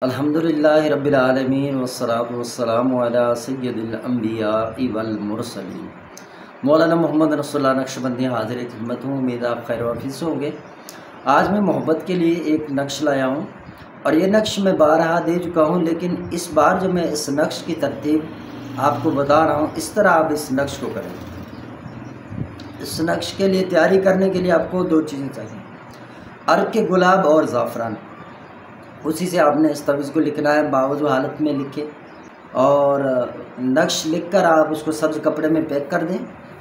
अल्हम्दुलिल्लाहि रब्बिल आलमीन वस्सलातु वस्सलामु अला सय्यदिल अंबियाइ वल मुरसलीन मौलाना मोहम्मद रसूलुल्लाह नक्शबंदी हाज़िर खिदमत हूँ। उम्मीद आप खैर वाफिस होंगे। आज मैं मोहब्बत के लिए एक नक्श लाया हूँ और ये नक्श मैं बारहा दे चुका हूँ, लेकिन इस बार जो मैं इस नक्श की तरतीब आपको बता रहा हूँ, इस तरह आप इस नक्श को करें। इस नक्श के लिए तैयारी करने के लिए आपको दो चीज़ें चाहिए, अर्क के गुलाब और ज़ाफ़रान। उसी से आपने इस तवीज़ को लिखना है, बावजू हालत में लिखे और नक्श लिखकर आप उसको सब्ज़ कपड़े में पैक कर दें।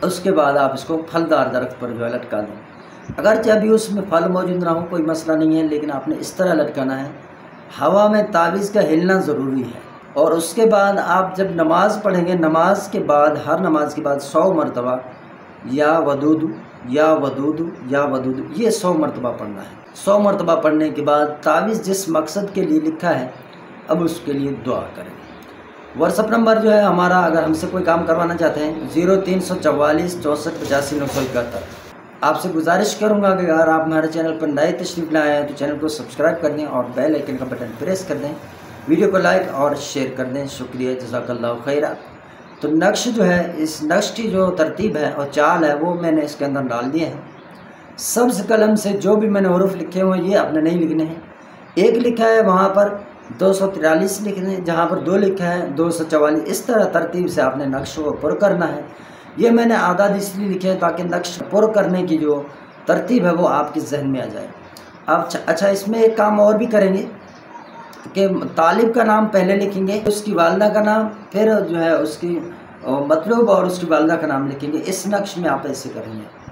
उसके बाद आप इसको फलदार दरख्त पर जो है लटका दें। अगरचे अभी उसमें फल मौजूद ना हो कोई मसला नहीं है, लेकिन आपने इस तरह लटकाना है, हवा में तावीज़ का हिलना ज़रूरी है। और उसके बाद आप जब नमाज़ पढ़ेंगे, नमाज के बाद हर नमाज के बाद 100 मरतबा या वदूद या वदूद या वदूद ये 100 मरतबा पढ़ना है। 100 मरतबा पढ़ने के बाद तावीज़ जिस मकसद के लिए लिखा है अब उसके लिए दुआ करें। व्हाट्सअप नंबर जो है हमारा, अगर हमसे कोई काम करवाना चाहते हैं 0344 64 85 971। आपसे गुजारिश करूंगा कि अगर आप हमारे चैनल पर नए तशरीफ़ लाए हैं तो चैनल को सब्सक्राइब कर दें और बेल आइकन का बटन प्रेस कर दें, वीडियो को लाइक और शेयर कर दें। शुक्रिया, जज़ाकल्लाहु खैरा। तो नक्श जो है, इस नक्श की जो तरतीब है और चाल है वो मैंने इसके अंदर डाल दिए हैं। सब्ज़ कलम से जो भी मैंने हुरूफ लिखे हुए ये आपने नहीं लिखने हैं। एक लिखा है वहाँ पर 243 लिखने हैं, जहाँ पर 2 लिखा है 244। इस तरह तरतीब से आपने नक्श को पुर करना है। ये मैंने आदाद इसलिए लिखे हैं ताकि नक्श पुर करने की जो तरतीब है वो आपके जहन में आ जाए। आप अच्छा, इसमें एक काम और भी करेंगे कि तालिब का नाम पहले लिखेंगे, उसकी वालदा का नाम, फिर जो है उसकी मतलूब और उसकी वालदा का नाम लिखेंगे। इस नक्श में आप ऐसे करेंगे।